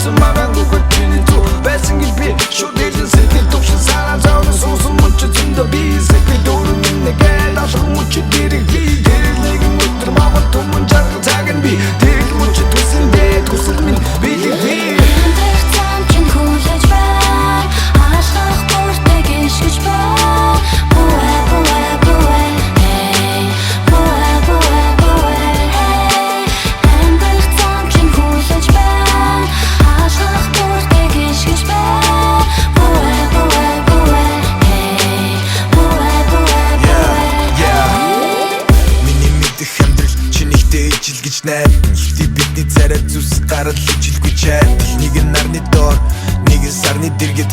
Төвсөн магаан гүхэд чиний зүг байсан гэж би шууд дэжин сэргэл төвшин сарам цааны суусан мөч зөндө би сэквэ дөрөв минэгээд алах мөч дэрэг би дэрэлэг өтөр мама түмэн жаргал цаган би дэрэл мөч төсөн дээд хүсэл минь билэг би гэж найдсан ихтэй бидний царай зүс гарал ижилгүй чад нэг нь нарны доор нэг нь сарны дэргэд